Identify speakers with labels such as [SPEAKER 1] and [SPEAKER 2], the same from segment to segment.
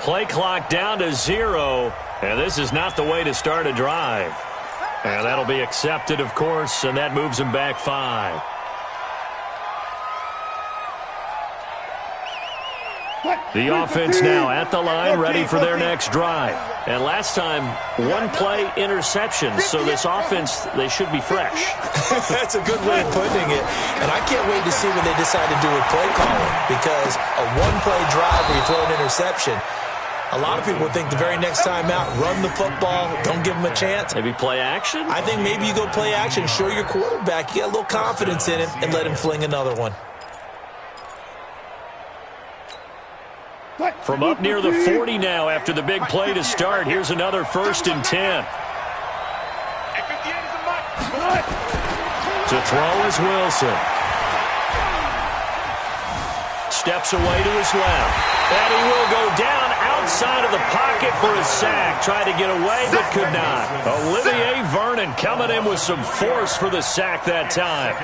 [SPEAKER 1] Play clock down to 0, and this is not the way to start a drive. And that'll be accepted, of course, and that moves them back 5. The offense now at the line, ready for their next drive. And last time, one play interception. So this offense, they should be fresh.
[SPEAKER 2] That's a good way of putting it. And I can't wait to see what they decide to do with play calling, because a one-play drive where you throw an interception, a lot of people think the very next time out, run the football, don't give them a chance.
[SPEAKER 1] Maybe play action?
[SPEAKER 2] I think maybe you go play action, show your quarterback, you get a little confidence in him, and let him fling another one.
[SPEAKER 1] From up near the 40 now after the big play to start. Here's another 1st and 10. To throw is Wilson. Steps away to his left. And he will go down outside of the pocket for a sack. Tried to get away, but could not. Olivier Vernon coming in with some force for the sack that time.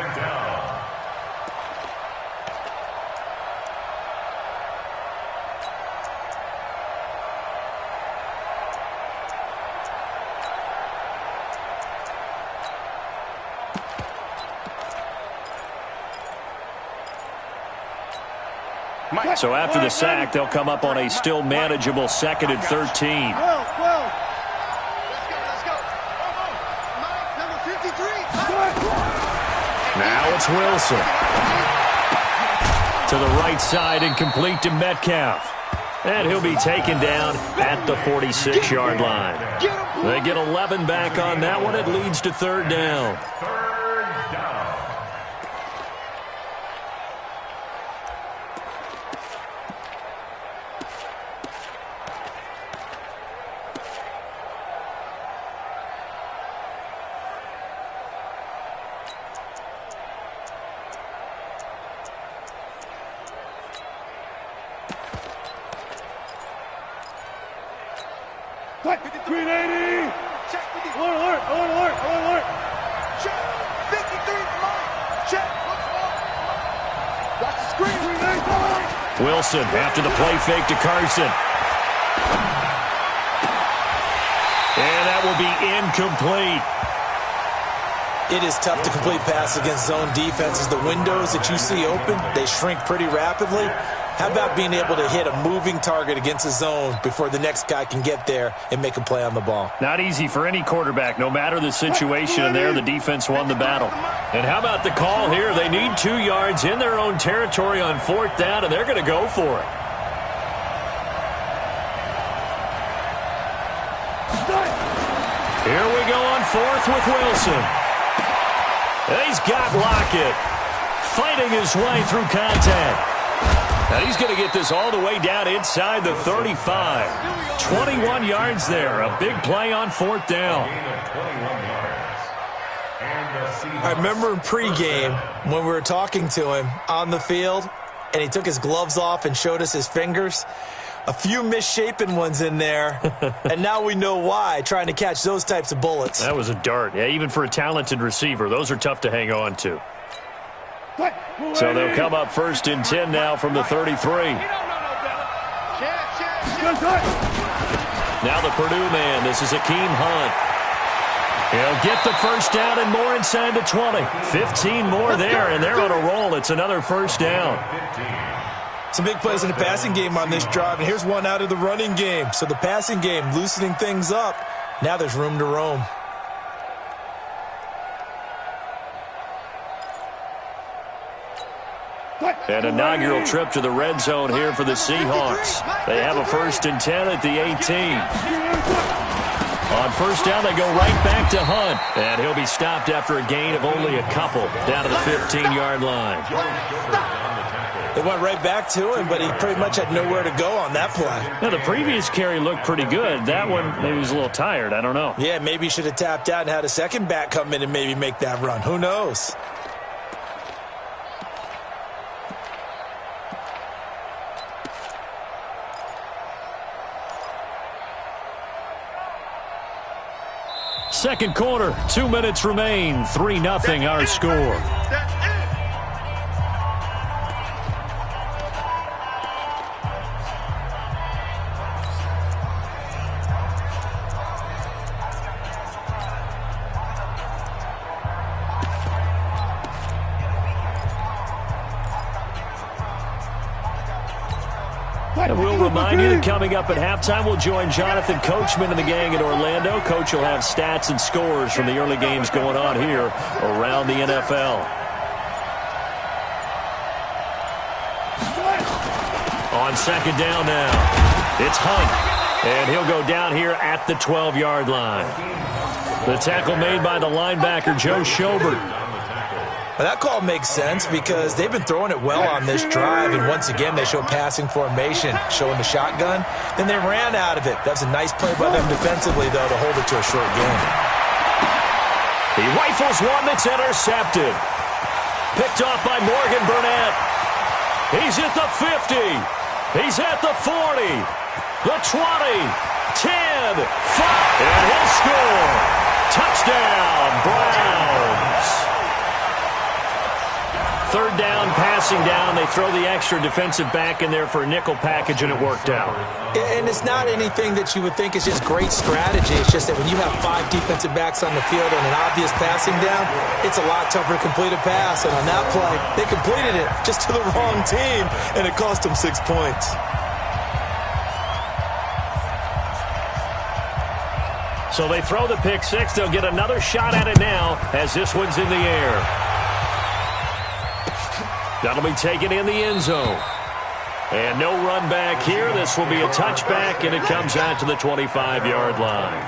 [SPEAKER 1] So after the sack, they'll come up on a still manageable 2nd and 13. Now it's Wilson. To the right side and complete to Metcalf. And he'll be taken down at the 46-yard line. They get 11 back on that one. It leads to 3rd down. Wilson after the play fake to Carson. And that will be incomplete.
[SPEAKER 2] It is tough to complete pass against zone defenses. The windows that you see open, they shrink pretty rapidly. How about being able to hit a moving target against a zone before the next guy can get there and make a play on the ball?
[SPEAKER 1] Not easy for any quarterback, no matter the situation. And there, the defense won the battle. And how about the call here? They need 2 yards in their own territory on 4th down, and they're going to go for it. Here we go on 4th with Wilson. And he's got Lockett fighting his way through contact. Now he's going to get this all the way down inside the 35. 21 yards there. A big play on 4th down.
[SPEAKER 2] I remember in pregame when we were talking to him on the field, and he took his gloves off and showed us his fingers. A few misshapen ones in there, and now we know why, trying to catch those types of bullets.
[SPEAKER 1] That was a dart. Yeah, even for a talented receiver, those are tough to hang on to. So they'll come up 1st and 10 now from the 33. Now the Purdue man. This is Akeem Hunt. He'll get the 1st down and more inside the 20. 15 more there, and they're on a roll. It's another 1st down.
[SPEAKER 2] Some big plays in the passing game on this drive, and here's one out of the running game. So the passing game loosening things up. Now there's room to roam.
[SPEAKER 1] An inaugural trip to the red zone here for the Seahawks. They have a 1st and 10 at the 18. On 1st down, they go right back to Hunt. And he'll be stopped after a gain of only a couple down to the 15-yard line.
[SPEAKER 2] They went right back to him, but he pretty much had nowhere to go on that play.
[SPEAKER 1] Now, the previous carry looked pretty good. That one, maybe he was a little tired. I don't know.
[SPEAKER 2] Yeah, maybe he should have tapped out and had a second back come in and maybe make that run. Who knows?
[SPEAKER 1] Second quarter, 2 minutes remain. 3-0 our score. And we'll remind you that coming up at halftime, we'll join Jonathan Coachman and the gang in Orlando. Coach will have stats and scores from the early games going on here around the NFL. On second down now, it's Hunt, and he'll go down here at the 12-yard line. The tackle made by the linebacker, Joe Schobert.
[SPEAKER 2] Well, that call makes sense because they've been throwing it well on this drive, and once again they show passing formation, showing the shotgun. Then they ran out of it. That's a nice play by them defensively, though, to hold it to a short game.
[SPEAKER 1] He rifles one that's intercepted. Picked off by Morgan Burnett. He's at the 50. He's at the 40. The 20. 10. 5. And he'll score. Touchdown, Browns. Third down, passing down. They throw the extra defensive back in there for a nickel package, and it worked out.
[SPEAKER 2] And it's not anything that you would think is just great strategy. It's just that when you have 5 defensive backs on the field and an obvious passing down, it's a lot tougher to complete a pass. And on that play, they completed it just to the wrong team, and it cost them 6 points.
[SPEAKER 1] So they throw the pick six. They'll get another shot at it now as this one's in the air. That'll be taken in the end zone. And no run back here. This will be a touchback, and it comes out to the 25-yard line.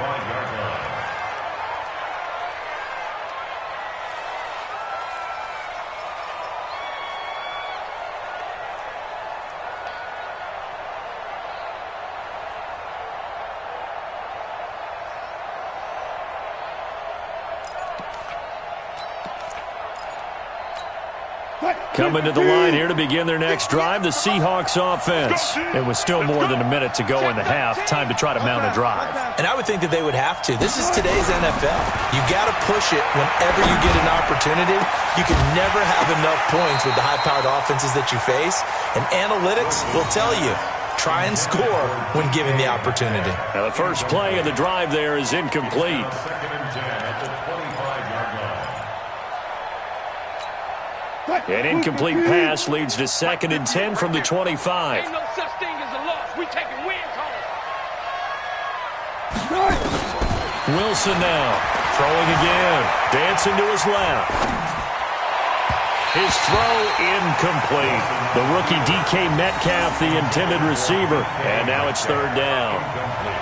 [SPEAKER 1] Coming to the line here to begin their next drive, the Seahawks offense. And with still more than a minute to go in the half, time to try to mount a drive.
[SPEAKER 2] And I would think that they would have to. This is today's NFL. You got to push it whenever you get an opportunity. You can never have enough points with the high-powered offenses that you face. And analytics will tell you, try and score when given the opportunity.
[SPEAKER 1] Now the first play of the drive there is incomplete. An incomplete pass leads to 2nd and 10 from the 25.
[SPEAKER 3] Ain't no such thing as a loss. We taking wins home.
[SPEAKER 1] Wilson now throwing again. Dancing to his left. His throw incomplete. The rookie DK Metcalf, the intended receiver. And now it's 3rd down.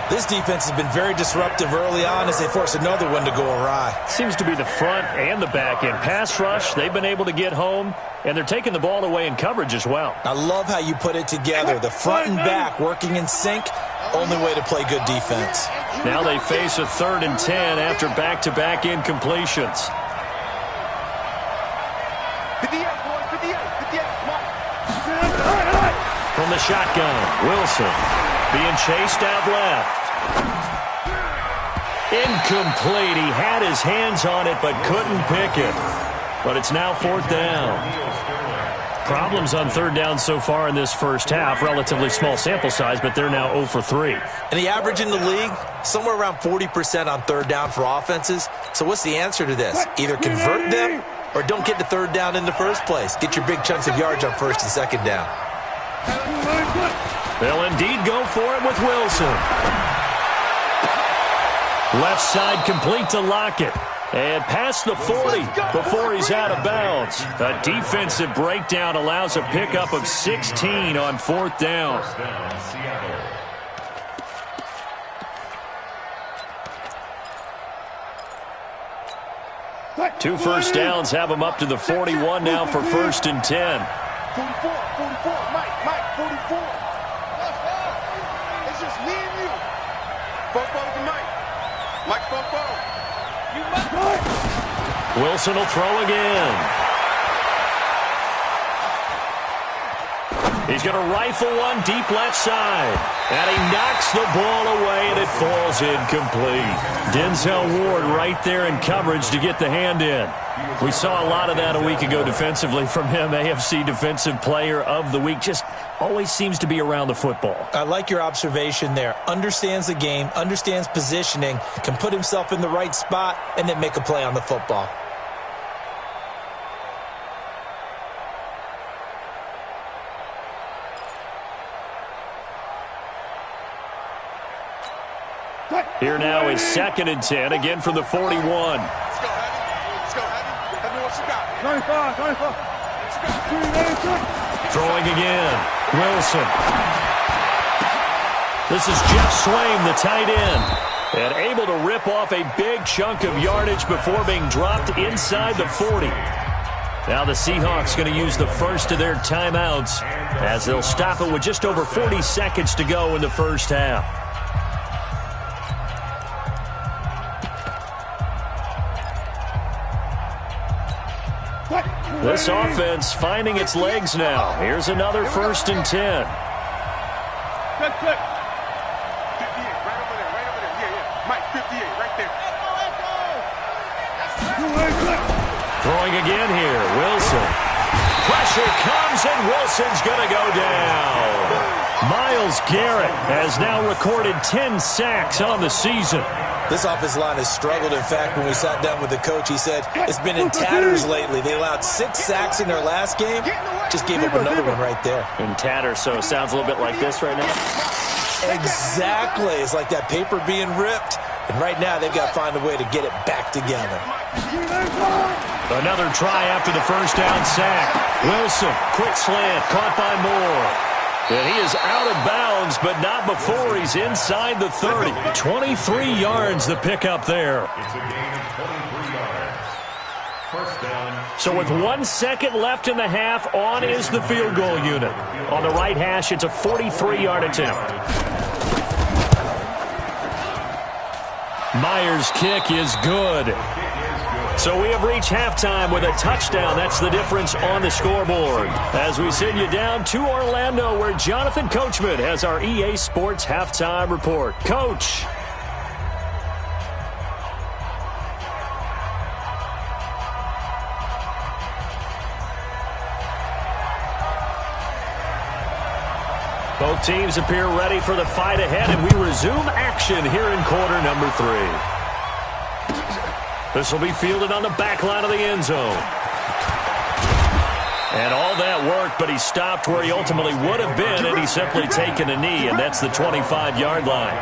[SPEAKER 2] This defense has been very disruptive early on as they force another one to go awry.
[SPEAKER 1] Seems to be the front and the back end. Pass rush, they've been able to get home, and they're taking the ball away in coverage as well.
[SPEAKER 2] I love how you put it together. The front and back working in sync, only way to play good defense.
[SPEAKER 1] Now they face a 3rd and 10 after back-to-back incompletions.
[SPEAKER 3] 58, boys, 58, 58,
[SPEAKER 1] From the shotgun, Wilson being chased out left. Incomplete. He had his hands on it but couldn't pick it. But it's now 4th down. Problems on 3rd down so far in this first half. Relatively small sample size, but they're now 0 for 3.
[SPEAKER 2] And the average in the league, somewhere around 40% on 3rd down for offenses. So what's the answer to this? Either convert them or don't get to 3rd down in the first place. Get your big chunks of yards on 1st and 2nd down.
[SPEAKER 1] They'll indeed go for it with Wilson. Left side complete to Lockett. And past the 40 before he's out of bounds. A defensive breakdown allows a pickup of 16 on 4th down. 2 first downs have him up to the 41 now for 1st and 10.
[SPEAKER 3] 44, 44, Mike, 44. It's just me and you. 44 to Mike. Mike, 44.
[SPEAKER 1] Wilson will throw again. He's going to rifle one deep left side. And he knocks the ball away, and it falls incomplete. Denzel Ward right there in coverage to get the hand in. We saw a lot of that a week ago defensively from him. AFC Defensive Player of the Week. Just always seems to be around the football.
[SPEAKER 2] I like your observation there. Understands the game, understands positioning, can put himself in the right spot, and then make a play on the football.
[SPEAKER 1] Here now is 2nd and 10, again from the 41.
[SPEAKER 3] Let's go, Heavy. Let's go, Heavy. Heavy, what you got?
[SPEAKER 4] 95.
[SPEAKER 1] Throwing again. Wilson. This is Jeff Swaim, the tight end. And able to rip off a big chunk of yardage before being dropped inside the 40. Now the Seahawks going to use the first of their timeouts as they'll stop it with just over 40 seconds to go in the first half. This offense finding its legs now. Here's another 1st and 10.
[SPEAKER 3] 58, right over there. Yeah. Mike, 58, right there.
[SPEAKER 1] Throwing again here. Wilson. Pressure comes, and Wilson's going to go down. Myles Garrett has now recorded 10 sacks on the season.
[SPEAKER 2] This offensive line has struggled. In fact, when we sat down with the coach, he said it's been in tatters lately. They allowed 6 sacks in their last game. Just gave up another one right there.
[SPEAKER 1] In tatters, so it sounds a little bit like this right now.
[SPEAKER 2] Exactly. It's like that paper being ripped. And right now, they've got to find a way to get it back together.
[SPEAKER 1] Another try after the first down sack. Wilson, quick slant, caught by Moore. And he is out of bounds, but not before he's inside the 30. 23 yards the pickup there. So with 1 second left in the half, on is the field goal unit. On the right hash, it's a 43-yard attempt. Myers' kick is good. So we have reached halftime with a touchdown. That's the difference on the scoreboard. As we send you down to Orlando, where Jonathan Coachman has our EA Sports halftime report. Coach. Both teams appear ready for the fight ahead, and we resume action here in quarter number 3. This will be fielded on the back line of the end zone. And all that work, but he stopped where he ultimately would have been, and he's simply taken a knee, and that's the 25-yard line.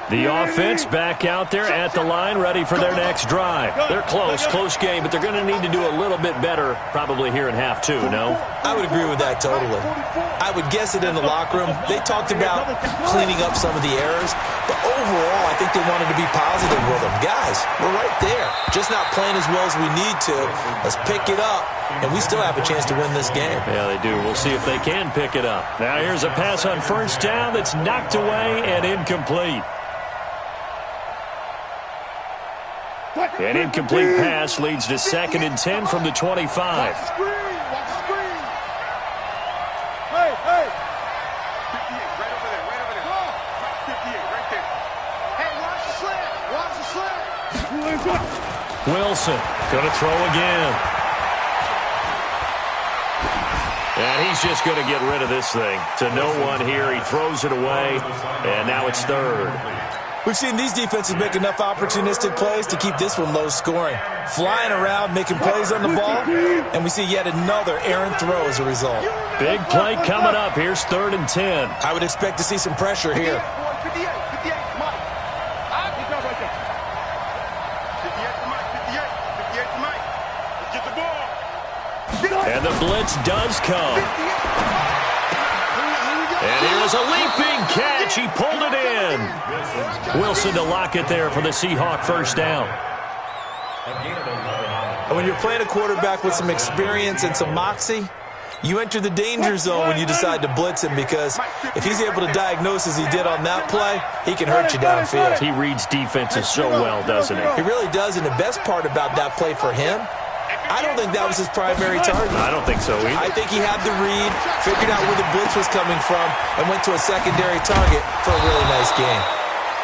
[SPEAKER 1] The offense back out there at the line, ready for their next drive. They're close game, but they're going to need to do a little bit better probably here in half 2, no?
[SPEAKER 2] I would agree with that totally. I would guess it in the locker room. They talked about cleaning up some of the errors, but overall, I think they wanted to be positive with them. Guys, we're right there. Just not playing as well as we need to. Let's pick it up, and we still have a chance to win this game.
[SPEAKER 1] Yeah, they do. We'll see if they can pick it up. Now here's a pass on first down that's knocked away and incomplete. An incomplete pass leads to 2nd and 10 from the 25.
[SPEAKER 3] Watch the screen. Hey. 58, right over there. 58, right there. Hey, watch the slant.
[SPEAKER 1] Wilson going to throw again. And he's just going to get rid of this thing. To no one here. He throws it away, and now it's 3rd.
[SPEAKER 2] We've seen these defenses make enough opportunistic plays to keep this one low scoring. Flying around, making plays on the ball, and we see yet another errant throw as a result.
[SPEAKER 1] Big play coming up. Here's 3rd and 10.
[SPEAKER 2] I would expect to see some pressure here.
[SPEAKER 3] 58, Mike. Good job right there. 58 to Mike. Let's get the ball.
[SPEAKER 1] And the blitz does come. And here's a leaping catch. He pulled it in. Wilson to lock it there for the Seahawk first down.
[SPEAKER 2] And when you're playing a quarterback with some experience and some moxie, you enter the danger zone when you decide to blitz him, because if he's able to diagnose as he did on that play, he can hurt you downfield.
[SPEAKER 1] He reads defenses so well, doesn't he?
[SPEAKER 2] He really does, and the best part about that play for him, I don't think that was his primary target.
[SPEAKER 1] I don't think so either.
[SPEAKER 2] I think he had the read, figured out where the blitz was coming from, and went to a secondary target for a really nice game.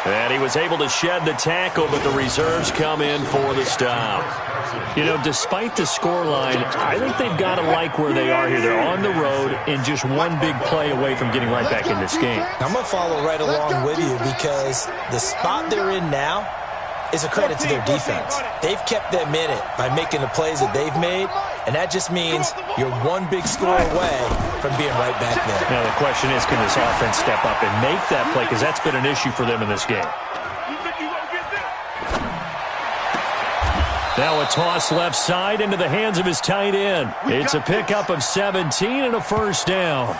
[SPEAKER 1] And he was able to shed the tackle, but the reserves come in for the stop. You know, despite the scoreline, I think they've got to like where they are here. They're on the road and just one big play away from getting right back in this game.
[SPEAKER 2] I'm going to follow right along with you, because the spot they're in now, is a credit to their defense. They've kept them in it by making the plays that they've made, and that just means you're one big score away from being right back there.
[SPEAKER 1] Now the question is, can this offense step up and make that play? Because that's been an issue for them in this game. Now a toss left side into the hands of his tight end. It's a pickup of 17 and a first down.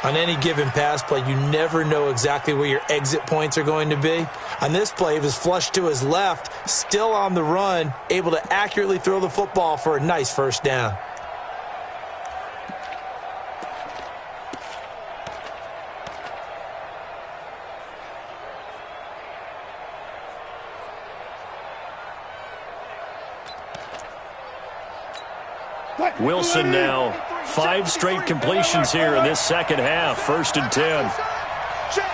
[SPEAKER 2] On any given pass play, you never know exactly where your exit points are going to be. On this play, he was flushed to his left, still on the run, able to accurately throw the football for a nice first down.
[SPEAKER 1] Wilson now, 5 straight completions here in this second half. 1st and 10.
[SPEAKER 3] Check.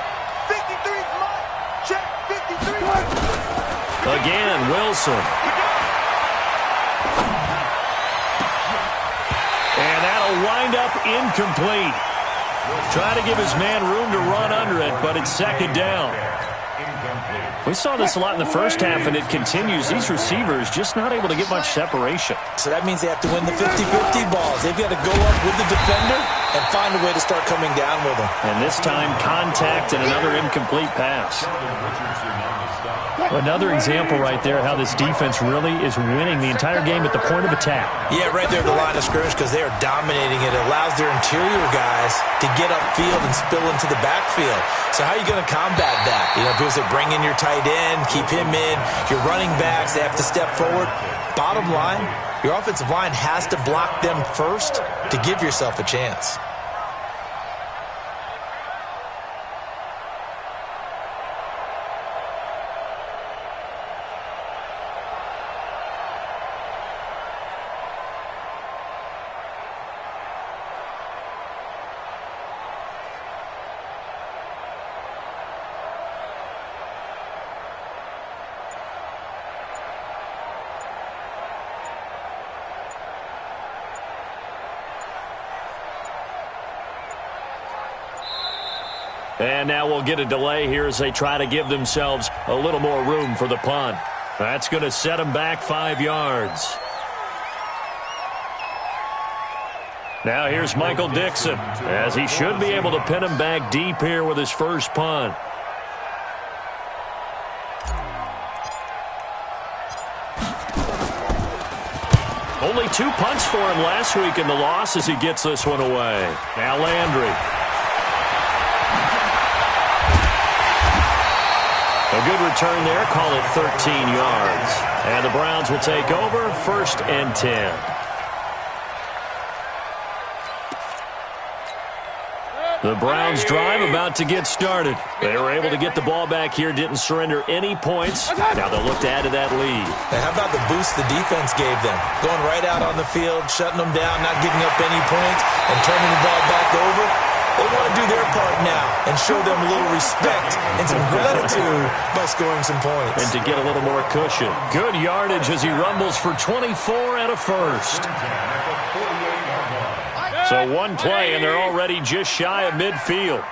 [SPEAKER 3] 53's mine. Check. 53.
[SPEAKER 1] Again, Wilson. And that'll wind up incomplete. Trying to give his man room to run under it, but it's 2nd down. We saw this a lot in the first half, and it continues. These receivers just not able to get much separation.
[SPEAKER 2] So that means they have to win the 50-50 balls. They've got to go up with the defender and find a way to start coming down with them.
[SPEAKER 1] And this time, contact and another incomplete pass. Another example right there how this defense really is winning the entire game at the point of attack.
[SPEAKER 2] Yeah, right there at the line of scrimmage because they are dominating it. It allows their interior guys to get upfield and spill into the backfield. So how are you going to combat that? You know, people say bring in your tight end, keep him in. Your running backs, they have to step forward. Bottom line, your offensive line has to block them first to give yourself a chance.
[SPEAKER 1] And now we'll get a delay here as they try to give themselves a little more room for the punt. That's going to set them back 5 yards. Now here's Michael Dixon, as he should be able to pin him back deep here with his first punt. Only 2 punts for him last week in the loss as he gets this one away. Now Landry. A good return there, call it 13 yards. And the Browns will take over, 1st and 10. The Browns drive about to get started. They were able to get the ball back here, didn't surrender any points. Now they'll look to add to that lead.
[SPEAKER 2] Now how about the boost the defense gave them? Going right out on the field, shutting them down, not giving up any points, and turning the ball back over. They want to do their part now and show them a little respect and some gratitude by scoring some points.
[SPEAKER 1] And to get a little more cushion. Good yardage as he rumbles for 24 and a first. So 1 play, and they're already just shy of midfield.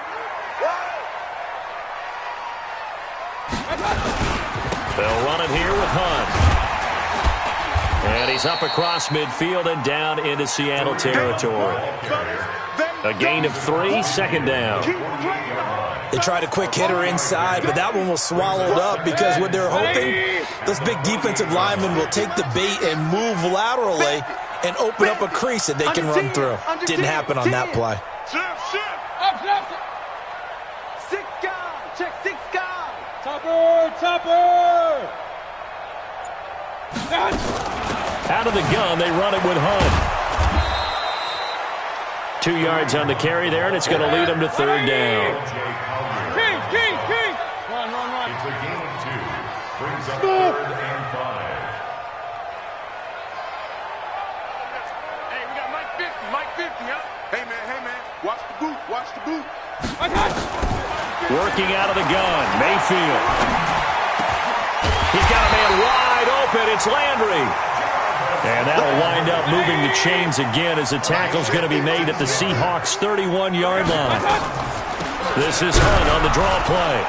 [SPEAKER 1] They'll run it here with Hunt. And he's up across midfield and down into Seattle territory. A gain of 3, 2nd down.
[SPEAKER 2] They tried a quick hitter inside, but that one was swallowed up because what they're hoping, those big defensive linemen will take the bait and move laterally and open up a crease that they can run through. Didn't happen on that play.
[SPEAKER 3] Six guys. Check 6 guys.
[SPEAKER 4] Topper.
[SPEAKER 1] Out of the gun, they run it with Hunt. 2 yards on the carry there, and it's going to lead them to 3rd down.
[SPEAKER 4] Key. Run.
[SPEAKER 5] It's a gain of 2. Brings up 3rd and 5.
[SPEAKER 3] Hey, we got Mike 50, huh? Hey, man. Watch the boot.
[SPEAKER 1] Working out of the gun, Mayfield. He's got a man wide open. It's Landry. And that'll wind up moving the chains again as the tackle's going to be made at the Seahawks' 31-yard line. This is Hunt on the draw play.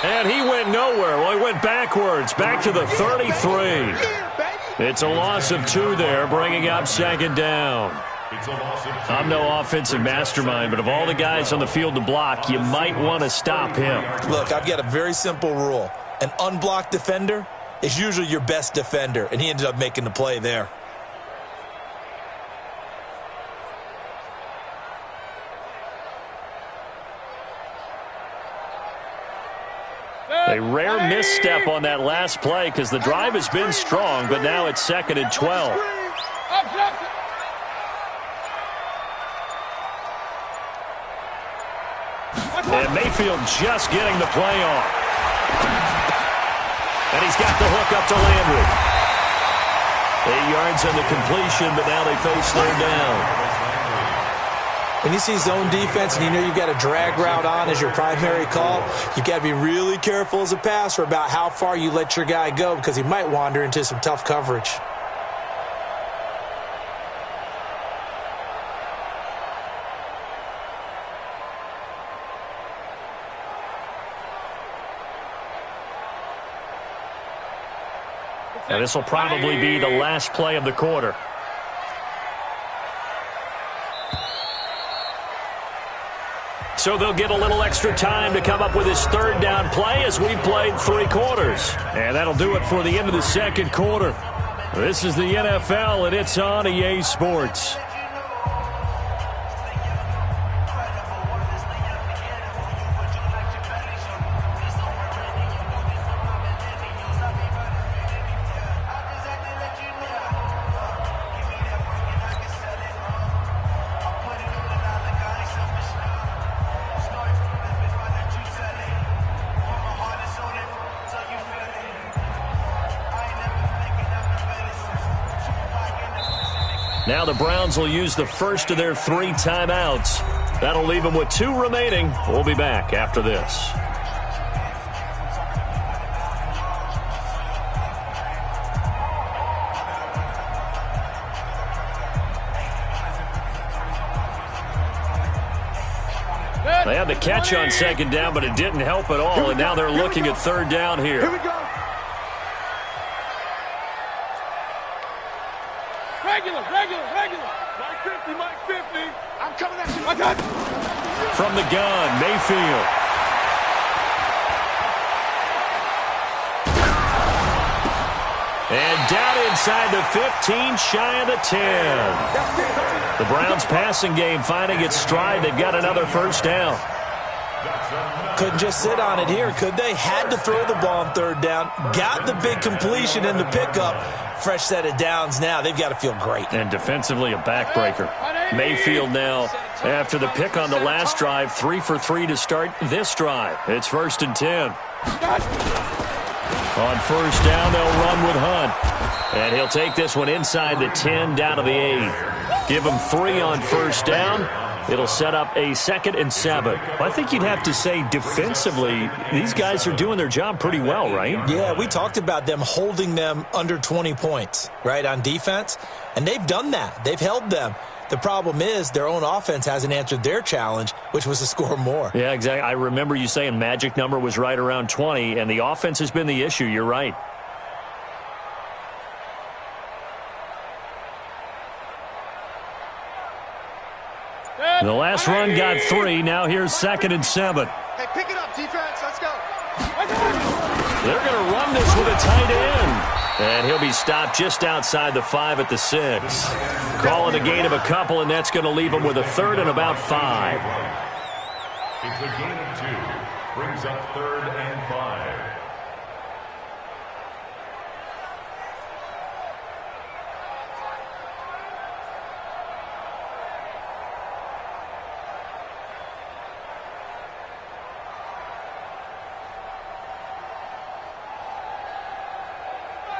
[SPEAKER 1] And he went nowhere. Well, he went backwards, back to the 33. It's a loss of 2 there, bringing up second down. I'm no offensive mastermind, but of all the guys on the field to block, you might want to stop him.
[SPEAKER 2] Look, I've got a very simple rule. An unblocked defender is usually your best defender, and he ended up making the play there.
[SPEAKER 1] A rare misstep on that last play because the drive has been strong, but now it's 2nd and 12. And Mayfield just getting the play off. And he's got the hook up to Landry. 8 yards on the completion, but now they face 3rd down.
[SPEAKER 2] When you see zone defense and you know you've got a drag route on as your primary call, you've got to be really careful as a passer about how far you let your guy go because he might wander into some tough coverage.
[SPEAKER 1] And this will probably be the last play of the quarter. So they'll get a little extra time to come up with his 3rd down play as we've played 3 quarters. And that'll do it for the end of the 2nd quarter. This is the NFL, and it's on EA Sports. Now the Browns will use the first of their 3 timeouts. That'll leave them with 2 remaining. We'll be back after this. They had the catch on 2nd down, but it didn't help at all, and now they're looking at 3rd down here.
[SPEAKER 3] Here we go. Regular. Mike 50. I'm coming at you. I got you.
[SPEAKER 1] From the gun, Mayfield. And down inside the 15, shy of the 10. The Browns passing game finding its stride. They've got another 1st down.
[SPEAKER 2] Couldn't just sit on it here, could they? Had to throw the ball on 3rd down. Got the big completion in the pickup. Fresh set of downs now. They've got to feel great.
[SPEAKER 1] And defensively, a backbreaker. Mayfield now, after the pick on the last drive, 3 for 3 to start this drive. It's 1st and 10. On 1st down, they'll run with Hunt. And he'll take this one inside the 10, down to the 8. Give him 3 on 1st down. It'll set up a 2nd and 7. I think you'd have to say defensively, these guys are doing their job pretty well, right?
[SPEAKER 2] Yeah, we talked about them holding them under 20 points, right, on defense. And they've done that. They've held them. The problem is their own offense hasn't answered their challenge, which was to score more.
[SPEAKER 1] Yeah, exactly. I remember you saying magic number was right around 20, and the offense has been the issue. You're right. The last run got 3. Now here's 2nd and 7.
[SPEAKER 3] Hey, pick it up, defense. Let's go.
[SPEAKER 1] They're going to run this with a tight end. And he'll be stopped just outside the 5 at the 6. Calling a gain of a couple, and that's going to leave him with a 3rd and about 5.
[SPEAKER 5] It's a gain of 2. Brings up 3rd and 5.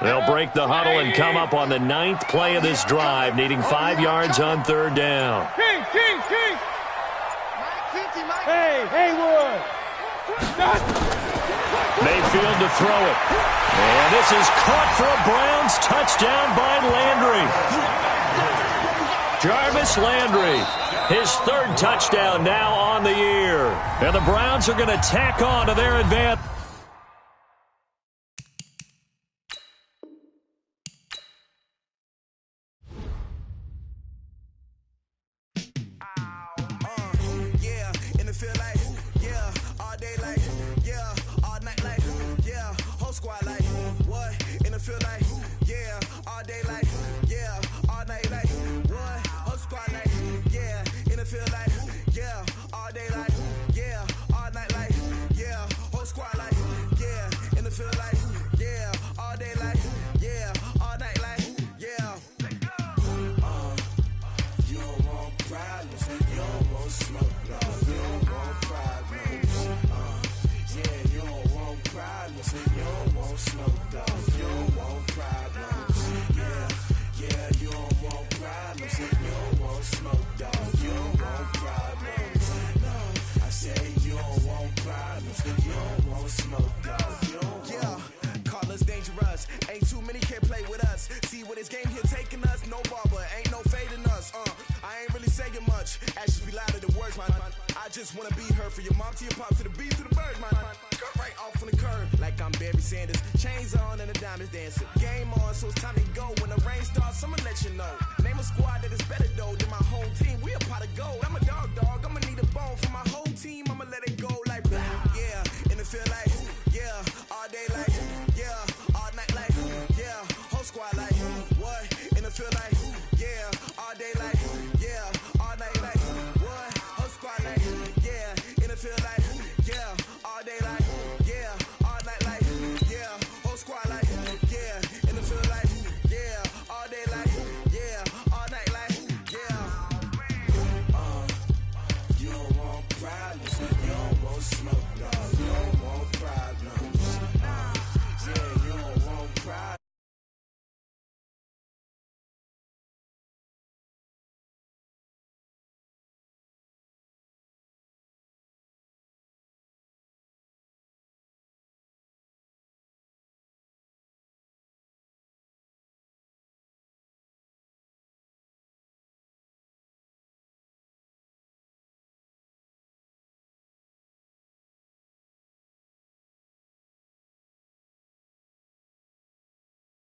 [SPEAKER 1] They'll break the huddle and come up on the 9th play of this drive, needing 5 yards on 3rd down.
[SPEAKER 4] King.
[SPEAKER 3] Mike 50, Mike.
[SPEAKER 4] Hey, Haywood.
[SPEAKER 1] Mayfield to throw it. And this is caught for a Browns touchdown by Landry. Jarvis Landry, his 3rd touchdown now on the year. And the Browns are going to tack on to their advance.
[SPEAKER 6] just wanna be heard. For your mom to your pop to the beat to the bird, man. Cut right off on the curb, like I'm Barry Sanders. Chains on and the diamonds dancing. Game on, so it's time to go. When the rain starts, I'ma let you know. Name a squad that is better though than my home team. We a pot of gold. I'm a dog, I'ma need a bone for my whole team. I'ma let it go.